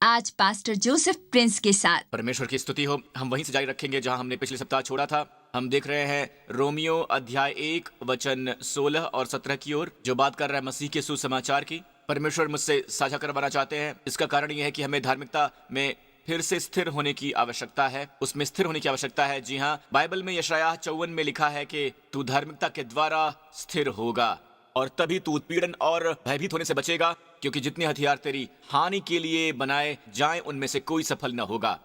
आज pastor Joseph Prince के साथ। परमेश्वर की स्तुति हो। हम वहीं से जारी रखेंगे जहां हमने पिछले सप्ताह छोड़ा था। हम देख रहे हैं रोमियो अध्याय 1 वचन 16 और 17 की ओर, जो बात कर रहा है मसीह के सुसमाचार की। परमेश्वर मुझसे साझा करवाना चाहते हैं। इसका कारण यह है कि हमें धार्मिकता में फिर से स्थिर होने की आवश्यकता है, उसमें स्थिर होने की आवश्यकता है। जी हाँ, बाइबल में यशायाह 54 में लिखा है कि तू धार्मिकता के द्वारा स्थिर होगा और तभी तू उत्पीड़न और भयभीत होने से बचेगा, क्योंकि जितने हथियार तेरी हानि के लिए बनाए जाएं उनमें से कोई सफल न होगा।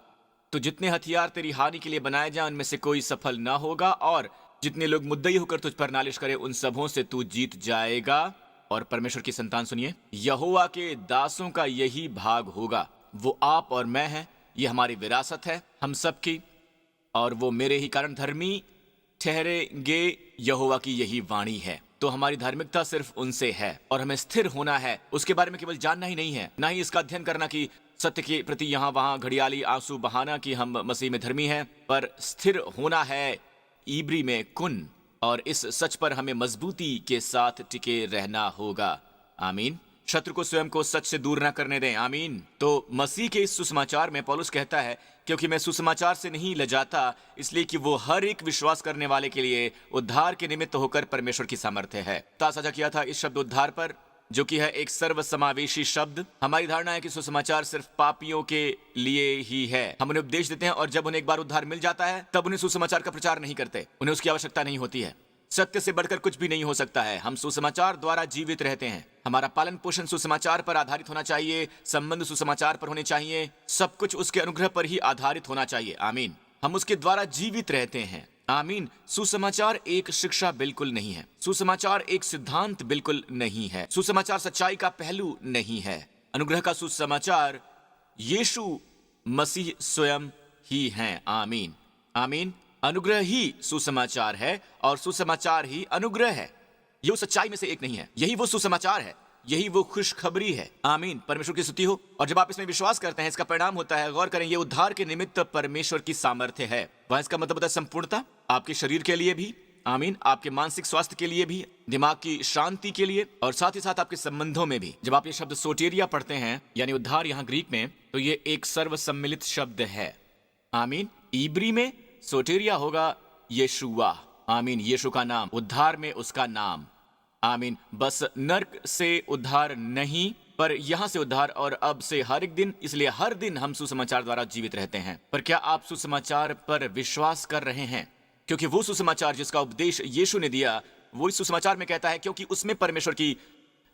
तो जितने हथियार तेरी हानि के लिए बनाए जाएं उनमें से कोई सफल न होगा, और जितने लोग मुद्दई होकर तुझ पर नालिश करें उन सबों से तू जीत जाएगा। और परमेश्वर की संतान सुनिए, यहोवा के दासों का यही भाग होगा। वो आप और मैं हैं, ये हमारी विरासत है हम सबकी, और वो मेरे ही कारण धर्मी ठहरेंगे। यहोवा की यही वाणी है। तो हमारी धार्मिकता सिर्फ उनसे है और हमें स्थिर होना है। उसके बारे में केवल जानना ही नहीं है, ना ही इसका अध्ययन करना कि सत्य के प्रति यहाँ वहाँ घड़ियाली आंसू बहाना कि हम मसीह में धर्मी हैं, पर स्थिर होना है इब्री में कुन, और इस सच पर हमें मजबूती के साथ टिके रहना होगा। आमीन। शत्रु को स्वयं को सच से दूर न करने दें। आमीन। तो मसीह के इस सुसमाचार में पौलुस कहता है, क्योंकि मैं सुसमाचार से नहीं लजाता, इसलिए कि वो हर एक विश्वास करने वाले के लिए उद्धार के निमित्त होकर परमेश्वर की सामर्थ्य है। साझा किया था इस शब्द उद्धार पर, जो कि है एक सर्वसमावेशी शब्द। हमारी धारणा है कि सुसमाचार सिर्फ पापियों के लिए ही है। हम उन्हें उपदेश देते हैं और जब उन्हें एक बार उद्धार मिल जाता है तब उन्हें सुसमाचार का प्रचार नहीं करते। उन्हें उसकी आवश्यकता नहीं होती है। सत्य से बढ़कर कुछ भी नहीं हो सकता है। हम सुसमाचार द्वारा जीवित रहते हैं। हमारा पालन पोषण सुसमाचार पर आधारित होना चाहिए, संबंध सुसमाचार पर होने चाहिए, सब कुछ उसके अनुग्रह पर ही आधारित होना चाहिए। आमीन। हम उसके द्वारा जीवित रहते हैं। आमीन। सुसमाचार एक शिक्षा बिल्कुल नहीं है। सुसमाचार एक सिद्धांत बिल्कुल नहीं है। सुसमाचार सच्चाई का पहलू नहीं है। अनुग्रह का सुसमाचार यीशु मसीह स्वयं ही हैं। आमीन। आमीन। अनुग्रह ही सुसमाचार है और सुसमाचार ही अनुग्रह है। ये सच्चाई में से एक नहीं है। यही वो सुसमाचार है, यही वो खुशखबरी है। आमीन। परमेश्वर की स्तुति हो। और जब आप इसमें विश्वास करते हैं, इसका परिणाम होता है, गौर करें, ये उद्धार के निमित्त परमेश्वर की सामर्थ्य है। वह इसका मतलब होता है संपूर्णता, आपके शरीर के लिए भी, आमीन, आपके मानसिक स्वास्थ्य के लिए भी, दिमाग की शांति के लिए, और साथ ही साथ आपके संबंधों में भी। जब आप ये शब्द सोटेरिया पढ़ते हैं, यानी उद्धार यहाँ ग्रीक में, तो ये एक सर्वसम्मिलित शब्द है। आमीन। इब्री में सोटेरिया होगा यीशुआ। आमीन। यीशु का नाम, उद्धार में उसका नाम। आमीन। बस नर्क से उद्धार नहीं, पर यहां से उद्धार, और अब से हर एक दिन। इसलिए हर दिन हम सुसमाचार द्वारा जीवित रहते हैं। पर क्या आप सुसमाचार पर विश्वास कर रहे हैं? क्योंकि वो सुसमाचार जिसका उपदेश यीशु ने दिया, वो इस सुसमाचार में कहता है, क्योंकि उसमें परमेश्वर की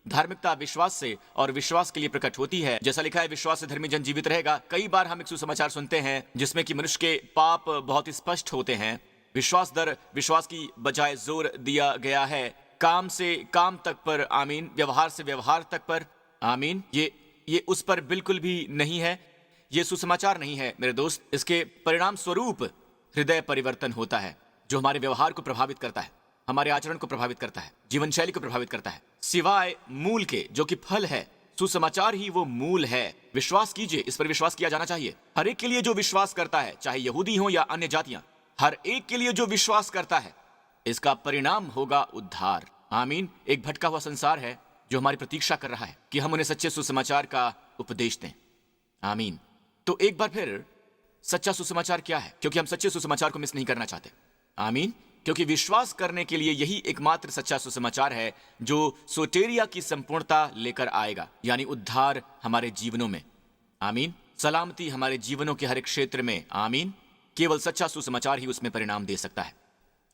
धार्मिकता विश्वास से और विश्वास के लिए प्रकट होती है। जैसा लिखा है, विश्वास से धर्मी जन जीवित रहेगा। कई बार हम एक सुसमाचार सुनते हैं जिसमें कि मनुष्य के पाप बहुत स्पष्ट होते हैं। विश्वास दर विश्वास की बजाय जोर दिया गया है काम से काम तक पर। आमीन। व्यवहार से व्यवहार तक पर। आमीन। ये उस पर बिल्कुल भी नहीं है। ये सुसमाचार नहीं है मेरे दोस्त। इसके परिणाम स्वरूप हृदय परिवर्तन होता है, जो हमारे व्यवहार को प्रभावित करता है, हमारे आचरण को प्रभावित करता है, जीवन शैली को प्रभावित करता है, सिवाय मूल के, जो कि फल है। सुसमाचार ही वो मूल है। विश्वास कीजिए, इस पर विश्वास किया जाना चाहिए। हर एक के लिए जो विश्वास करता है, चाहे यहूदी हो या अन्य जातियां, हर एक के लिए जो विश्वास करता है, इसका परिणाम होगा उद्धार। आमीन। एक भटका हुआ संसार है जो हमारी प्रतीक्षा कर रहा है कि हम उन्हें सच्चे सुसमाचार का उपदेश दें। आमीन। तो एक बार फिर, सच्चा सुसमाचार क्या है? क्योंकि हम सच्चे सुसमाचार को मिस नहीं करना चाहते। आमीन। क्योंकि विश्वास करने के लिए यही एकमात्र सच्चा सुसमाचार है जो सोटेरिया की संपूर्णता लेकर आएगा, यानी उद्धार हमारे जीवनों में। आमीन। सलामती हमारे जीवनों के हर एक क्षेत्र में। आमीन। केवल सच्चा सुसमाचार ही उसमें परिणाम दे सकता है।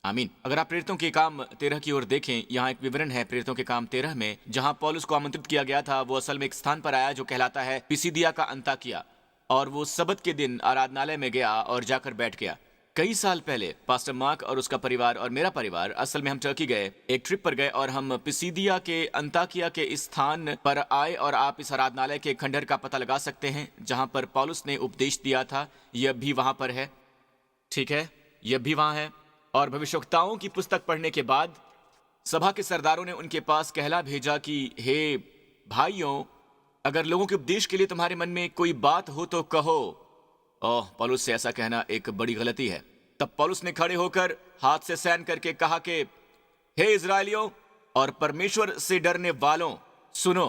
आमीन। अगर आप प्रेरितों के काम 13 की ओर देखें, यहाँ एक विवरण है प्रेरितों के काम 13 में, जहां पौलुस को आमंत्रित किया गया था। वो असल में एक स्थान पर आया जो कहलाता है पिसिदिया का अंताकिया, और वो सबत के दिन आराधनालय में गया और जाकर बैठ गया। कई साल पहले पास्टर मार्क और उसका परिवार और मेरा परिवार, असल में हम टर्की गए, एक ट्रिप पर गए, और हम पिसिदिया के अंताकिया के इस स्थान पर आए। और आप इस आराधनालय के खंडहर का पता लगा सकते हैं जहां पर पौलुस ने उपदेश दिया था। यह भी वहां पर है, ठीक है, यह भी वहां है। और भविष्यवक्ताओं की पुस्तक पढ़ने के बाद सभा के सरदारों ने उनके पास कहला भेजा कि हे भाइयों, अगर लोगों के उपदेश के लिए तुम्हारे मन में कोई बात हो तो कहो। ओह, पौलुस से ऐसा कहना एक बड़ी गलती है। तब पौलुस ने खड़े होकर हाथ से सैन करके कहा कि हे इजराइलियों और परमेश्वर से डरने वालों, सुनो।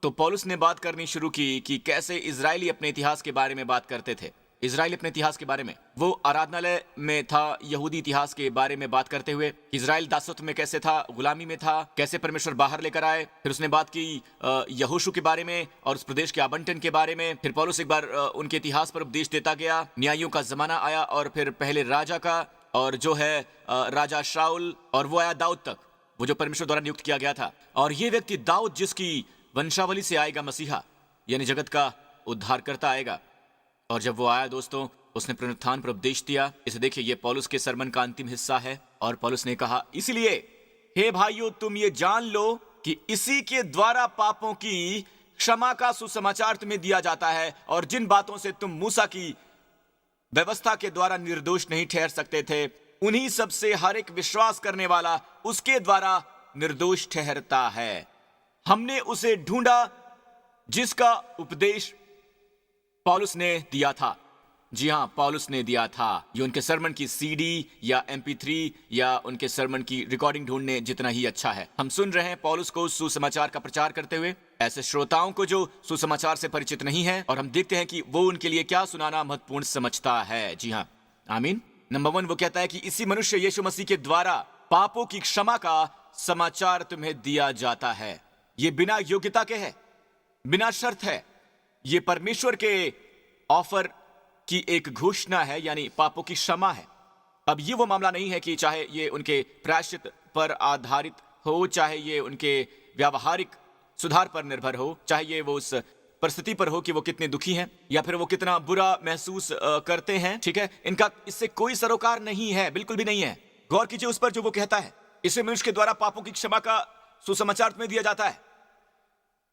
तो पौलुस ने बात करनी शुरू की कि कैसे इजरायली अपने इतिहास के बारे में बात करते थे। इजराइल अपने इतिहास के बारे में, वो आराधनालय में था, यहूदी इतिहास के बारे में बात करते हुए, इजराइल दासत्व में कैसे था, गुलामी में था, कैसे परमेश्वर बाहर लेकर आए। फिर उसने बात की यहोशू के बारे में और उस प्रदेश के आवंटन के बारे में। फिर पौलुस एक बार उनके इतिहास पर उपदेश देता गया। न्यायों का जमाना आया और फिर पहले राजा का, और जो है राजा शाऊल, और वो आया दाऊद तक, वो जो परमेश्वर द्वारा नियुक्त किया गया था। और ये व्यक्ति दाऊद, जिसकी वंशावली से आएगा मसीहा, यानी जगत का उद्धारकर्ता आएगा। और जब वो आया दोस्तों, उसने पुनरुत्थान पर उपदेश दिया। इसे देखिए, ये पौलुस के सरमन का अंतिम हिस्सा है। और पौलुस ने कहा, इसलिए हे भाइयों, तुम ये जान लो कि इसी के द्वारा पापों की क्षमा का सुसमाचार तुम्हें दिया जाता है, और जिन बातों से तुम मूसा की व्यवस्था के द्वारा निर्दोष नहीं ठहर सकते थे, उन्हीं सब से हर एक विश्वास करने वाला उसके द्वारा निर्दोष ठहरता है। हमने उसे ढूंढा जिसका उपदेश पौलुस ने दिया था। जी हां, पौलुस ने दिया था। ये उनके सरमन की सीडी या MP3 या उनके सरमन की रिकॉर्डिंग ढूंढने जितना ही अच्छा है। हम सुन रहे हैं पौलुस को सुसमाचार का प्रचार करते हुए, ऐसे श्रोताओं को जो सुसमाचार से परिचित नहीं है, और हम देखते हैं कि वो उनके लिए क्या सुनाना महत्वपूर्ण समझता है। जी हां, आमीन। नंबर 1, वो कहता है कि इसी मनुष्य यीशु मसीह के द्वारा पापों की क्षमा का समाचार तुम्हें दिया जाता है। ये बिना योग्यता के है, बिना शर्त है। ये परमेश्वर के ऑफर की एक घोषणा है, यानी पापों की क्षमा है। अब ये वो मामला नहीं है कि चाहे ये उनके प्रायश्चित पर आधारित हो, चाहे ये उनके व्यावहारिक सुधार पर निर्भर हो, चाहे ये वो उस परिस्थिति पर हो कि वो कितने दुखी हैं या फिर वो कितना बुरा महसूस करते हैं। ठीक है, इनका इससे कोई सरोकार नहीं है, बिल्कुल भी नहीं है। गौर कीजिए उस पर जो वो कहता है, इसे मनुष्य के द्वारा पापों की क्षमा का सुसमाचार तुम्हें दिया जाता है।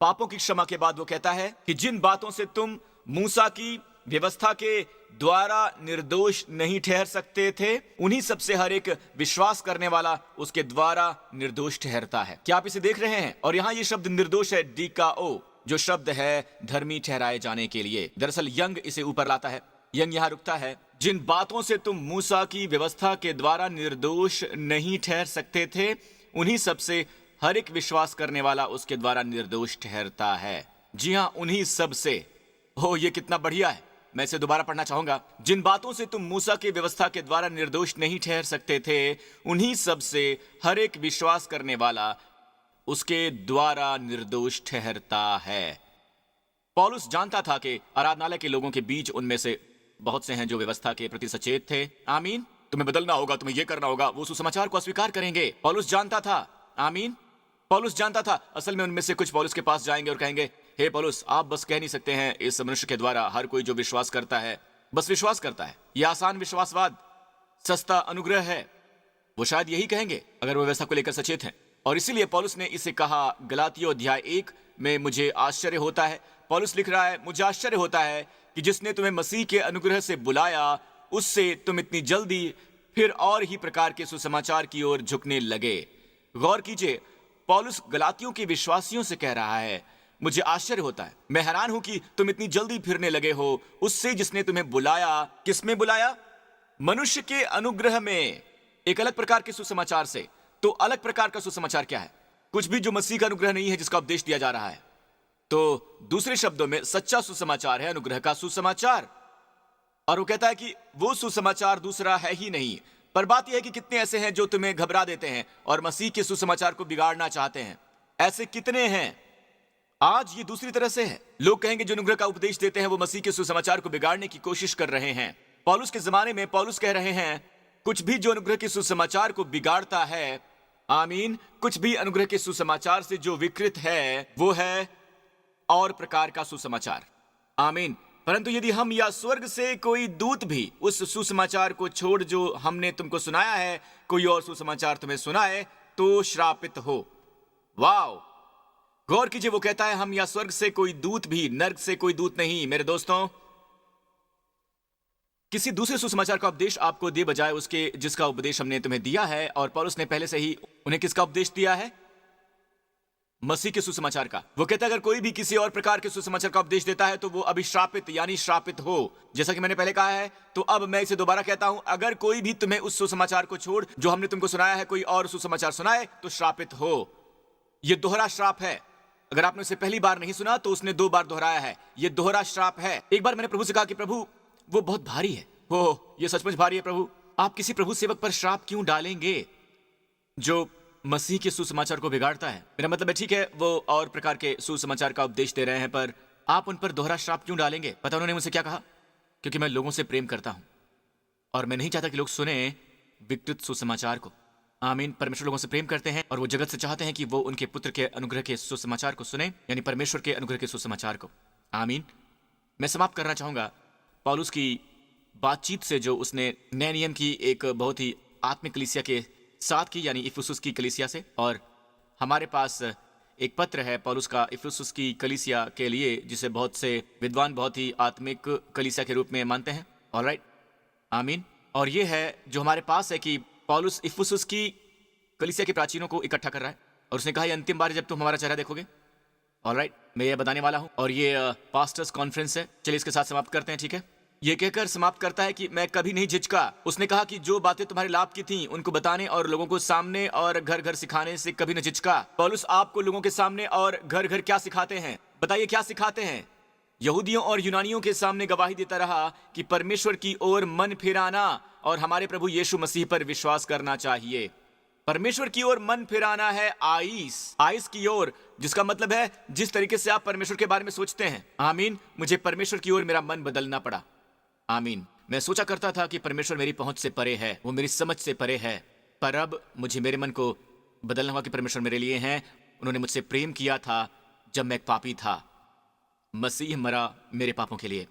पापों की क्षमा के बाद वो कहता है कि जिन बातों से तुम मूसा की व्यवस्था के द्वारा निर्दोष नहीं ठहर सकते थे, उन्हीं सब से हर एक विश्वास करने वाला उसके द्वारा निर्दोष ठहरता है। क्या आप इसे देख रहे हैं? और यहां ये शब्द निर्दोष है, DKO, जो शब्द है धर्मी ठहराए जाने के लिए। दरअसल यंग इसे ऊपर लाता है। यंग यहां रुकता है, जिन बातों से तुम मूसा की व्यवस्था के द्वारा निर्दोष नहीं ठहर सकते थे, उन्हीं सब से हर एक विश्वास करने वाला उसके द्वारा निर्दोष ठहरता है। जी हां, उन्हीं सब से। हो, ये कितना बढ़िया है। मैं इसे दोबारा पढ़ना चाहूंगा। जिन बातों से तुम मूसा की व्यवस्था के द्वारा निर्दोष नहीं ठहर सकते थे, उन्हीं सब से हर एक विश्वास करने वाला उसके द्वारा निर्दोष ठहरता है। पौलुस जानता था कि आराधनालय के लोगों के बीच उनमें से बहुत से हैं जो व्यवस्था के प्रति सचेत थे। आमीन। तुम्हें बदलना होगा, तुम्हें यह करना होगा, वो सुसमाचार को अस्वीकार करेंगे। पौलुस जानता था। आमीन। पौलुस जानता था। असल में उनमें से कुछ पौलुस के पास जाएंगे और कहेंगे, हे पौलुस, आप बस कह नहीं सकते हैं इस मनुष्य के द्वारा हर कोई जो विश्वास करता है बस विश्वास करता है। यह आसान विश्वासवाद, सस्ता अनुग्रह है। वो शायद यही कहेंगे अगर वो व्यवस्था को लेकर सचेत हैं। और इसीलिए पौलुस ने इसे कहा गलातियों अध्याय 1 में, मुझे आश्चर्य होता है। पौलुस लिख रहा है, मुझे आश्चर्य होता है कि जिसने तुम्हें मसीह के अनुग्रह से बुलाया, उससे तुम इतनी जल्दी फिर और ही प्रकार के सुसमाचार की ओर झुकने लगे। गौर कीजिए, पौलुस गलातियों के विश्वासियों से कह रहा है, मुझे आश्चर्य होता है, मैं हैरान हूं कि तुम इतनी जल्दी फिरने लगे हो उससे जिसने तुम्हें बुलाया। किसमें बुलाया? मनुष्य के अनुग्रह में, एक अलग प्रकार के सुसमाचार से। तो अलग प्रकार का सुसमाचार क्या है? कुछ भी जो मसीह का अनुग्रह नहीं है, जिसका उपदेश दिया जा रहा है। तो दूसरे शब्दों में सच्चा सुसमाचार है अनुग्रह का सुसमाचार। और वो कहता है कि वो सुसमाचार दूसरा है ही नहीं। पर बात यह है कि कितने ऐसे हैं जो तुम्हें घबरा देते हैं और मसीह के सुसमाचार को बिगाड़ना चाहते हैं। ऐसे कितने हैं? आज ये दूसरी तरह से है। लोग कहेंगे जो अनुग्रह का उपदेश देते हैं वो मसीह के सुसमाचार को बिगाड़ने की कोशिश कर रहे हैं। पौलुस के जमाने में पौलुस कह रहे हैं, कुछ भी जो अनुग्रह के सुसमाचार को बिगाड़ता है, आमीन, कुछ भी अनुग्रह के सुसमाचार से जो विकृत है, वो है और प्रकार का सुसमाचार। आमीन। परंतु यदि हम या स्वर्ग से कोई दूत भी उस सुसमाचार को छोड़ जो हमने तुमको सुनाया है, कोई और सुसमाचार तुम्हें सुनाए, तो श्रापित हो। वाओ, गौर कीजिए, वो कहता है हम या स्वर्ग से कोई दूत भी, नर्क से कोई दूत नहीं। मेरे दोस्तों, किसी दूसरे सुसमाचार का उपदेश आपको दे बजाय उसके जिसका उपदेश हमने तुम्हें दिया है। और पौलुस ने पहले से ही उन्हें किसका उपदेश दिया है? मसीह के सुसमाचार का। वो कहता है अगर कोई भी किसी और प्रकार के सुसमाचार का उपदेश देता है तो वो अभिश्रापित यानी श्रापित हो। जैसा कि मैंने पहले कहा है, तो अब मैं इसे दोबारा कहता हूं, अगर कोई भी तुम्हें उस सुसमाचार को छोड़ जो हमने तुमको सुनाया है, कोई और सुसमाचार सुनाए, तो श्रापित हो। यह दोहरा श्राप है। अगर आपने उसे पहली बार नहीं सुना तो उसने 2 बार दोहराया है। ये दोहरा श्राप है। एक बार मैंने प्रभु से कहा कि प्रभु वो बहुत भारी है। ओह, ये सचमुच भारी है प्रभु। आप किसी प्रभु सेवक पर श्राप क्यों डालेंगे जो मसीह के सुसमाचार को बिगाड़ता है? मेरा मतलब है, ठीक है, वो और प्रकार के सुसमाचार का उपदेश दे रहे हैं, पर आप उन पर दोहरा श्राप क्यों डालेंगे? पता उन्होंने मुझसे क्या कहा? क्योंकि मैं लोगों से प्रेम करता हूं और मैं नहीं चाहता कि लोग सुने विकृत सुसमाचार को। आमीन। परमेश्वर लोगों से प्रेम करते हैं और वो जगत से चाहते हैं कि वो उनके पुत्र के अनुग्रह के सुसमाचार को सुने, यानी परमेश्वर के अनुग्रह के सुसमाचार को। आमीन। मैं समाप्त करना चाहूंगा पौलुस की बातचीत से जो उसने नए नियम की एक बहुत ही आत्मिक कलीसिया के साथ की, यानी इफिसुस की कलीसिया से। और हमारे पास एक पत्र है पौलुस का इफिसुस की कलीसिया के लिए, जिसे बहुत से विद्वान बहुत ही आत्मिक कलीसिया के रूप में मानते हैं। ऑलराइट, आमीन। और ये है जो हमारे पास है कि पौलुस इफिसुस की कलीसिया के प्राचीनों को इकट्ठा कर रहा है और उसने कहा, ये अंतिम बार जब तुम हमारा चेहरा देखोगे। ऑलराइट, मैं ये बताने वाला हूं और ये पास्टर्स कॉन्फ्रेंस है। चलिए इसके साथ समाप्त करते हैं, ठीक है। ये कहकर समाप्त करता है कि मैं कभी नहीं झिझका। उसने कहा कि जो बातें तुम्हारे लाभ की थीं उनको बताने और लोगों को सामने और घर घर सिखाने से कभी न झिझका। पौलुस आपको लोगों के सामने और घर घर क्या सिखाते हैं? बताइए क्या सिखाते हैं? यहूदियों और यूनानियों के सामने गवाही देता रहा कि परमेश्वर की ओर मन फिराना और हमारे प्रभु यीशु मसीह पर विश्वास करना चाहिए। परमेश्वर की ओर मन फिराना है आइस की ओर, जिसका मतलब है जिस तरीके से आप परमेश्वर के बारे में सोचते हैं। आमीन। मुझे परमेश्वर की ओर मेरा मन बदलना पड़ा। आमीन। मैं सोचा करता था कि परमेश्वर मेरी पहुंच से परे है, वो मेरी समझ से परे है, पर अब मुझे मेरे मन को बदलना हुआ कि परमेश्वर मेरे लिए हैं। उन्होंने मुझसे प्रेम किया था जब मैं एक पापी था। मसीह मरा मेरे पापों के लिए।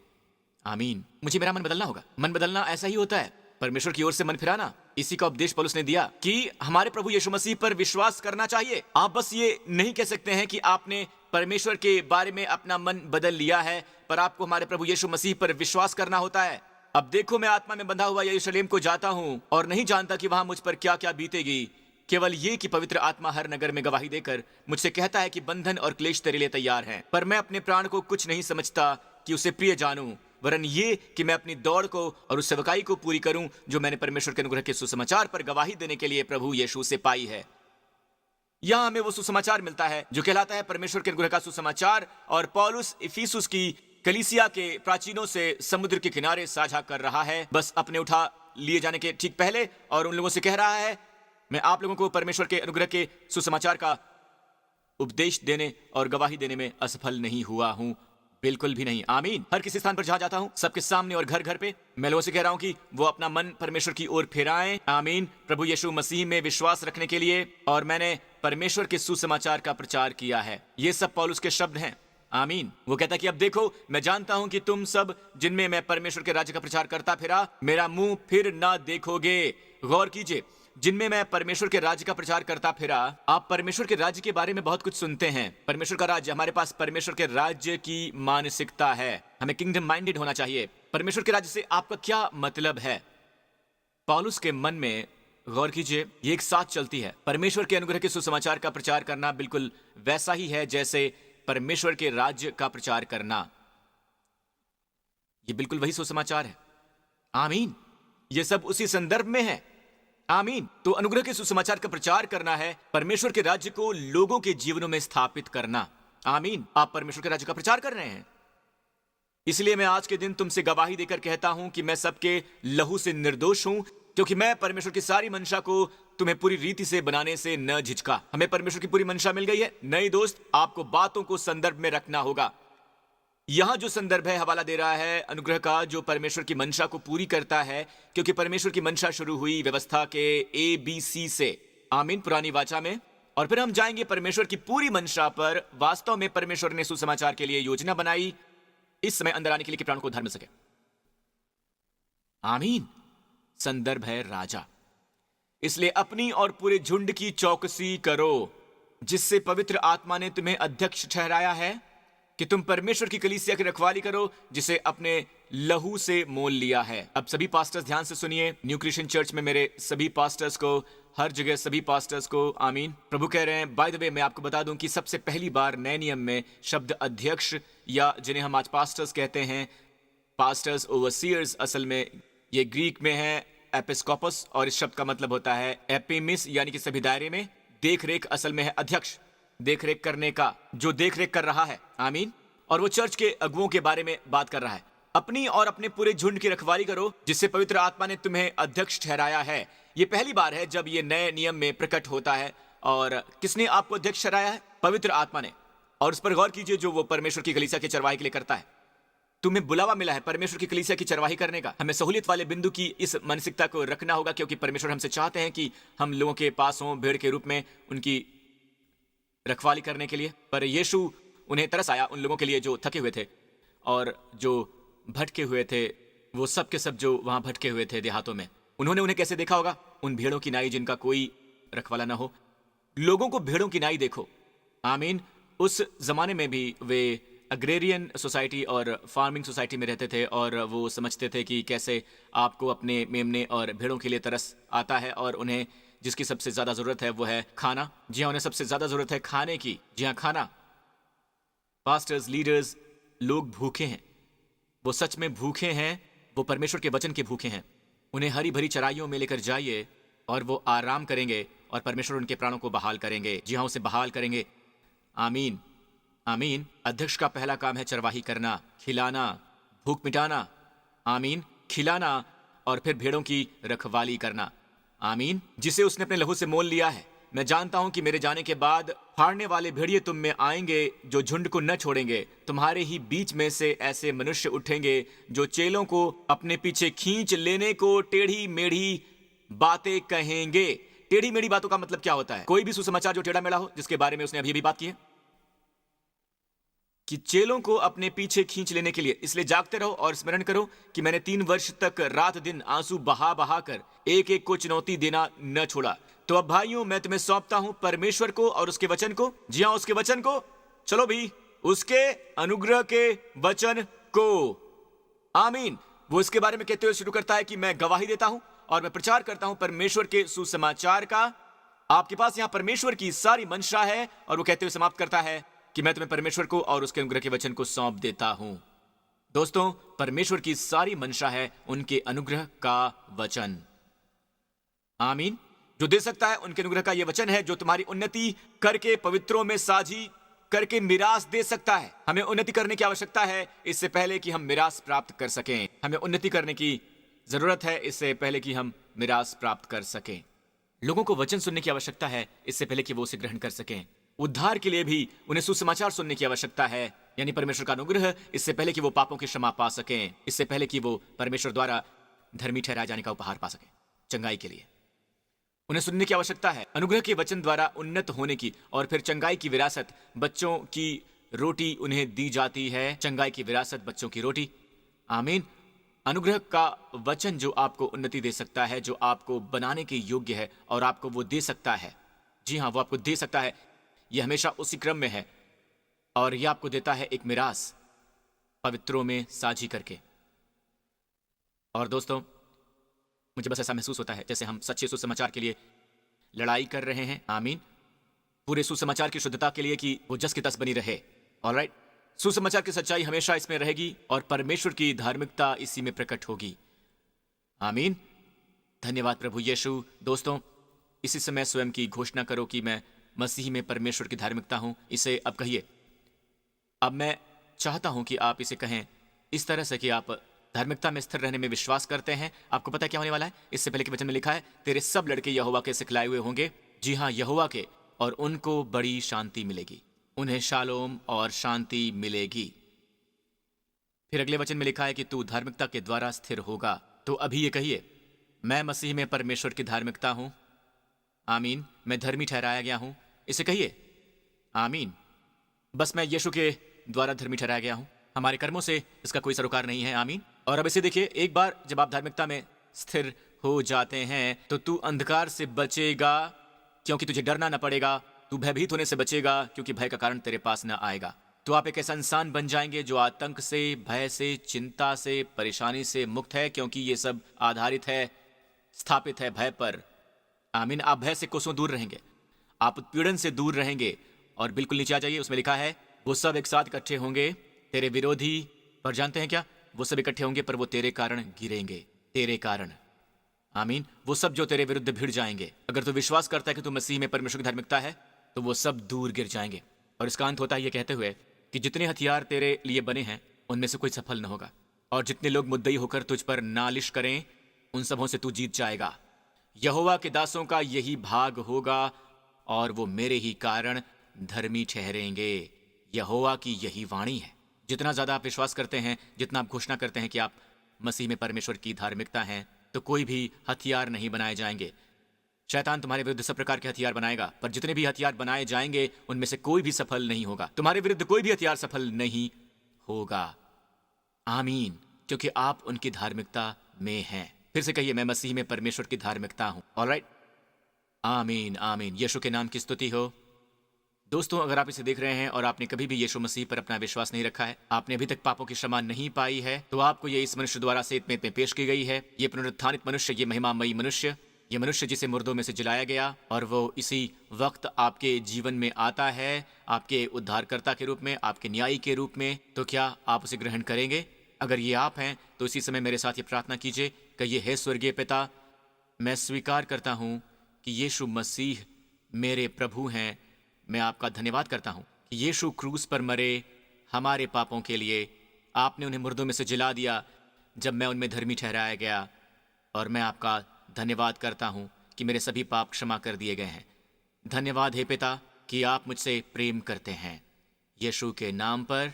आमीन। मुझे मेरा मन बदलना होगा। मन बदलना ऐसा ही होता है, परमेश्वर की ओर से मन फिराना। इसी का उपदेश पौलुस ने दिया कि हमारे प्रभु यीशु मसीह पर विश्वास करना चाहिए। आप बस ये नहीं कह सकते हैं कि आपने परमेश्वर के बारे में अपना मन बदल लिया है, पर आपको हमारे प्रभु यीशु मसीह पर विश्वास करना होता है। अब देखो, मैं आत्मा में बंधा हुआ यरूशलेम को जाता हूं और नहीं जानता कि वहां मुझ पर क्या क्या बीतेगी। केवल ये कि पवित्र आत्मा हर नगर में गवाही देकर मुझसे कहता है कि बंधन और क्लेश तेरे लिए तैयार हैं। पर मैं अपने प्राण को कुछ नहीं समझता कि उसे प्रिय जानूं, वरन ये कि मैं अपनी दौड़ को और उस सेवकाई को पूरी करूं जो मैंने परमेश्वर के अनुग्रह के सुसमाचार पर गवाही देने के लिए प्रभु यीशु से पाई है। यहां हमें वो सुसमाचार मिलता है जो कहलाता है परमेश्वर के अनुग्रह का सुसमाचार, और पौलुस इफिसुस की कलीसिया के प्राचीनों से समुद्र के किनारे साझा कर रहा है, बस अपने उठा लिए जाने के ठीक पहले, और उन लोगों से कह रहा है, मैं आप लोगों को परमेश्वर के अनुग्रह के सुसमाचार का उपदेश देने और गवाही देने में असफल नहीं हुआ हूं, बिल्कुल भी नहीं। आमीन। हर किसी स्थान पर जहां जाता हूं, सबके सामने और घर घर पे मैं लोगों से कह रहा हूं कि वो अपना मन परमेश्वर की ओर फिराएं। आमीन। प्रभु यीशु मसीह में विश्वास रखने के लिए, और मैंने परमेश्वर के सुसमाचार का प्रचार किया है। ये सब पौलुस के शब्द हैं। आमीन। वो कहता कि अब देखो, मैं जानता हूं कि तुम सब जिनमें मैं परमेश्वर के राज्य का प्रचार करता फिरा, मेरा मुंह फिर ना देखोगे। गौर कीजिए, जिनमें मैं परमेश्वर के राज्य का प्रचार करता फिरा। आप परमेश्वर के राज्य के बारे में बहुत कुछ सुनते हैं। परमेश्वर का राज्य, हमारे पास परमेश्वर के राज्य की मानसिकता है। हमें किंगडम माइंडेड होना चाहिए। परमेश्वर के राज्य से आपका क्या मतलब है? पौलुस के मन में, गौर कीजिए, ये एक साथ चलती है। परमेश्वर के अनुग्रह के सुसमाचार का प्रचार करना बिल्कुल वैसा ही है जैसे परमेश्वर के राज्य का प्रचार करना। ये बिल्कुल वही सुसमाचार है। आमीन। ये सब उसी संदर्भ में है। आमीन। तो अनुग्रह के सुसमाचार का प्रचार करना है परमेश्वर के राज्य को लोगों के जीवनों में स्थापित करना। आमीन। आप परमेश्वर के राज्य का प्रचार कर रहे हैं। इसलिए मैं आज के दिन तुमसे गवाही देकर कहता हूं कि मैं सबके लहू से निर्दोष हूं, क्योंकि मैं परमेश्वर की सारी मंशा को तुम्हें पूरी रीति से बनाने से न झिझका। हमें परमेश्वर की पूरी मंशा मिल गई है। नई दोस्त, आपको बातों को संदर्भ में रखना होगा। यहां जो संदर्भ है हवाला दे रहा है अनुग्रह का, जो परमेश्वर की मंशा को पूरी करता है, क्योंकि परमेश्वर की मंशा शुरू हुई व्यवस्था के ABC से। आमीन। पुरानी वाचा में, और फिर हम जाएंगे परमेश्वर की पूरी मंशा पर। वास्तव में परमेश्वर ने सुसमाचार के लिए योजना बनाई इस समय अंदर आने के लिए कि प्राणों को उद्धार मिल सके। आमीन। संदर्भ है राजा। इसलिए अपनी और पूरे झुंड की चौकसी करो, जिससे पवित्र आत्मा ने तुम्हें अध्यक्ष ठहराया है कि तुम परमेश्वर की कलीसिया की रखवाली करो, जिसे अपने लहू से मोल लिया है। अब सभी पास्टर्स ध्यान से सुनिए। न्यू क्रिश्चियन चर्च में मेरे सभी पास्टर्स को, हर जगह सभी पास्टर्स को आमीन। प्रभु कह रहे हैं, बाय द वे मैं आपको बता दूं कि सबसे पहली बार नए नियम में शब्द अध्यक्ष, या जिन्हें हम आज पास्टर्स कहते हैं, पास्टर्स ओवरसीयर्स, असल में ये ग्रीक में है एपिस्कोपस, और इस शब्द का मतलब होता है एपिमिस, यानी कि सभी दायरे में देख रेख। असल में है अध्यक्ष। देखरेख करने का जो देखरेख कर रहा है। आमीन। और वो चर्च के अगुओं के बारे में बात कर रहा है। अपनी और अपने पूरे झुंड की रखवाली करो जिससे पवित्र आत्मा ने तुम्हें अध्यक्ष ठहराया है। ये पहली बार है जब ये नए नियम में प्रकट होता है। और किसने आपको अध्यक्ष ठहराया है? पवित्र आत्मा ने। और उस पर गौर कीजिए जो वो परमेश्वर की कलीसिया के चरवाही के लिए करता है। तुम्हें बुलावा मिला है परमेश्वर की कलीसिया की चरवाही करने का। हमें सहूलियत वाले बिंदु की इस मानसिकता को रखना होगा, क्योंकि परमेश्वर हमसे चाहते हैं कि हम लोगों के पास हों भेड़ के रूप में उनकी रखवाली करने के लिए। पर यीशु उन्हें तरस आया उन लोगों के लिए जो थके हुए थे और जो भटके हुए थे, वो सब के सब जो वहां भटके हुए थे देहातों में। उन्होंने उन्हें कैसे देखा होगा? उन भेड़ों की नाई जिनका कोई रखवाला ना हो। लोगों को भेड़ों की नाई देखो। आमीन। उस जमाने में भी वे अग्रेरियन सोसाइटी और फार्मिंग सोसाइटी में रहते थे और वो समझते थे कि कैसे आपको अपने मेमने और भेड़ों के लिए तरस आता है और उन्हें जिसकी सबसे ज्यादा जरूरत है वो है खाना। जी हाँ, उन्हें सबसे ज्यादा जरूरत है खाने की। जी हाँ, खाना। पास्टर्स, लीडर्स, लोग भूखे हैं। वो सच में भूखे हैं। वो परमेश्वर के वचन के भूखे हैं। उन्हें हरी भरी चराइयों में लेकर जाइए और वो आराम करेंगे और परमेश्वर उनके प्राणों को बहाल करेंगे। जी हाँ, उसे बहाल करेंगे। आमीन। आमीन। अध्यक्ष का पहला काम है चरवाही करना, खिलाना, भूख मिटाना। आमीन। खिलाना और फिर भेड़ों की रखवाली करना। आमीन। जिसे उसने अपने लहू से मोल लिया है। मैं जानता हूं कि मेरे जाने के बाद फाड़ने वाले भेड़िए तुम में आएंगे जो झुंड को न छोड़ेंगे। तुम्हारे ही बीच में से ऐसे मनुष्य उठेंगे जो चेलों को अपने पीछे खींच लेने को टेढ़ी मेढ़ी बातें कहेंगे। टेढ़ी मेढ़ी बातों का मतलब क्या होता है? कोई भी सुसमाचार जो टेढ़ा मेढ़ा हो, जिसके बारे में उसने अभी भी बात की है कि चेलों को अपने पीछे खींच लेने के लिए। इसलिए जागते रहो और स्मरण करो कि मैंने 3 वर्ष तक रात दिन आंसू बहा बहा कर एक एक को चुनौती देना न छोड़ा। तो अब भाइयों, मैं तुम्हें सौंपता हूं परमेश्वर को और उसके वचन को। जी हां, उसके वचन को। चलो भी, उसके अनुग्रह के वचन को। आमीन। वो इसके बारे में कहते हुए शुरू करता है कि मैं गवाही देता हूं और मैं प्रचार करता हूं परमेश्वर के सुसमाचार का। आपके पास यहां परमेश्वर की सारी मंशा है और वो कहते हुए समाप्त करता है कि मैं तुम्हें परमेश्वर को और उसके अनुग्रह के वचन को सौंप देता हूं। दोस्तों, परमेश्वर की सारी मंशा है उनके अनुग्रह का वचन। आमीन। जो दे सकता है उनके अनुग्रह का यह वचन है जो तुम्हारी उन्नति करके पवित्रों में साझी करके मिरास दे सकता है। हमें उन्नति करने की आवश्यकता है इससे पहले कि हम मिरास प्राप्त कर सकें। हमें उन्नति करने की जरूरत है इससे पहले कि हम मिरास प्राप्त कर सकें। लोगों को वचन सुनने की आवश्यकता है इससे पहले कि वो उसे ग्रहण कर सकें। उद्धार के लिए भी उन्हें सुसमाचार सुनने की आवश्यकता है, यानी परमेश्वर का अनुग्रह, इससे पहले कि वो पापों की क्षमा पा सकें, इससे पहले कि वो परमेश्वर द्वारा धर्मी ठहराए जाने का उपहार पा सकें चंगाई के लिए। उन्हें सुनने की आवश्यकता है अनुग्रह के वचन द्वारा उन्नत होने की, और फिर चंगाई की विरासत, बच्चों की रोटी उन्हें दी जाती है। चंगाई की विरासत, बच्चों की रोटी। आमीन। अनुग्रह का वचन जो आपको उन्नति दे सकता है, जो आपको बनाने के योग्य है और आपको वो दे सकता है। जी हाँ, वो आपको दे सकता है। यह हमेशा उसी क्रम में है और यह आपको देता है एक मिरास पवित्रों में साझी करके। और दोस्तों, मुझे बस ऐसा महसूस होता है जैसे हम सच्चे सुसमाचार के लिए लड़ाई कर रहे हैं। आमीन। पूरे सुसमाचार की शुद्धता के लिए कि वो जस की तस बनी रहे। ऑलराइट। सुसमाचार की सच्चाई हमेशा इसमें रहेगी और परमेश्वर की धार्मिकता इसी में प्रकट होगी। आमीन। धन्यवाद प्रभु यीशु। दोस्तों, इसी समय स्वयं की घोषणा करो कि मैं मसीह में परमेश्वर की धार्मिकता हूं। इसे अब कहिए। अब मैं चाहता हूं कि आप इसे कहें इस तरह से कि आप धार्मिकता में स्थिर रहने में विश्वास करते हैं। आपको पता है क्या होने वाला है? इससे पहले के वचन में लिखा है, तेरे सब लड़के यहोवा के सिखलाए हुए होंगे। जी हाँ, यहोवा के, और उनको बड़ी शांति मिलेगी। उन्हें शालोम और शांति मिलेगी। फिर अगले वचन में लिखा है कि तू धार्मिकता के द्वारा स्थिर होगा। तो अभी ये कहिए, मैं मसीह में परमेश्वर की धार्मिकता हूं। आमीन। मैं धर्मी ठहराया गया हूं। इसे कहिए। आमीन। बस मैं यीशु के द्वारा धर्मी ठहराया गया हूं। हमारे कर्मों से इसका कोई सरोकार नहीं है। आमीन। और अब इसे देखिए, एक बार जब आप धार्मिकता में स्थिर हो जाते हैं तो तू अंधकार से बचेगा क्योंकि तुझे डरना न पड़ेगा। तू भयभीत होने से बचेगा क्योंकि भय का कारण तेरे पास न आएगा। तो आप एक ऐसा इंसान बन जाएंगे जो आतंक से, भय से, चिंता से, परेशानी से मुक्त है, क्योंकि ये सब आधारित है, स्थापित है भय पर। आमीन। आप भय से कोसों दूर रहेंगे, आप उत्पीड़न से दूर रहेंगे। और बिल्कुल नीचे आ जाइए, उसमें लिखा है वो सब एक साथ इकट्ठे होंगे तेरे विरोधी पर। जानते हैं क्या? वो सब इकट्ठे होंगे पर वो तेरे कारण गिरेंगे। तेरे कारण। आमीन। वो सब जो तेरे विरुद्ध भिड़ जाएंगे। अगर तू विश्वास करता है कि तू मसीह में परमेश्वर की धार्मिकता है तो वो सब दूर गिर जाएंगे। और इसका अंत होता है ये कहते हुए कि जितने हथियार तेरे लिए बने हैं उनमें से कोई सफल न होगा, और जितने लोग मुद्दई होकर तुझ पर नालिश करें उन सबों से तू जीत जाएगा। यहोवा के दासों का यही भाग होगा और वो मेरे ही कारण धर्मी ठहरेंगे। यहोवा की यही वाणी है। जितना ज्यादा आप विश्वास करते हैं, जितना आप घोषणा करते हैं कि आप मसीह में परमेश्वर की धार्मिकता हैं, तो कोई भी हथियार नहीं बनाए जाएंगे। शैतान तुम्हारे विरुद्ध सब प्रकार के हथियार बनाएगा, पर जितने भी हथियार बनाए जाएंगे उनमें से कोई भी सफल नहीं होगा। तुम्हारे विरुद्ध कोई भी हथियार सफल नहीं होगा। आमीन, क्योंकि आप उनकी धार्मिकता में हैं। फिर से कहिए, मैं मसीह में परमेश्वर की धार्मिकता हूं। ऑलराइट, आमीन आमीन। यीशु के नाम की स्तुति हो। दोस्तों, अगर आप इसे देख रहे हैं और आपने कभी भी यीशु मसीह पर अपना विश्वास नहीं रखा है, आपने अभी तक पापों की क्षमा नहीं पाई है, तो आपको ये इस मनुष्य द्वारा सेतमेत में पेश की गई है। ये पुनरुत्थानित मनुष्य, ये महिमामयी मनुष्य, ये मनुष्य जिसे मुर्दों में से जिलाया गया, और वो इसी वक्त आपके जीवन में आता है, आपके उद्धारकर्ता के रूप में, आपके न्यायी के रूप में। तो क्या आप उसे ग्रहण करेंगे? अगर ये आप हैं तो इसी समय मेरे साथ ये प्रार्थना कीजिए कि ये है स्वर्गीय पिता, मैं स्वीकार करता हूँ कि यीशु मसीह मेरे प्रभु हैं। मैं आपका धन्यवाद करता हूँ कि यीशु क्रूस पर मरे हमारे पापों के लिए। आपने उन्हें मुर्दों में से जिला दिया जब मैं उनमें धर्मी ठहराया गया, और मैं आपका धन्यवाद करता हूँ कि मेरे सभी पाप क्षमा कर दिए गए हैं। धन्यवाद हे पिता कि आप मुझसे प्रेम करते हैं। यीशु के नाम पर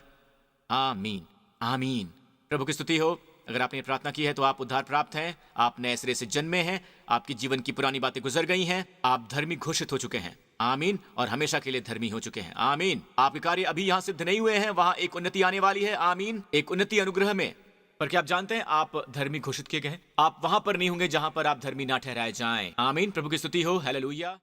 आमीन आमीन। प्रभु की स्तुति हो। अगर आपने प्रार्थना की है तो आप उद्धार प्राप्त हैं, आप नए सिरे से जन्मे हैं, आपकी जीवन की पुरानी बातें गुजर गई हैं, आप धर्मी घोषित हो चुके हैं। आमीन। और हमेशा के लिए धर्मी हो चुके हैं। आमीन। आपके कार्य अभी यहाँ सिद्ध नहीं हुए हैं, वहां एक उन्नति आने वाली है। आमीन। एक उन्नति अनुग्रह में। पर क्या आप जानते हैं आप धर्मी घोषित किए गए हैं? आप वहां पर नहीं होंगे जहां पर आप धर्मी ना ठहराए जाएं। आमीन। प्रभु की स्तुति हो। हालेलुया।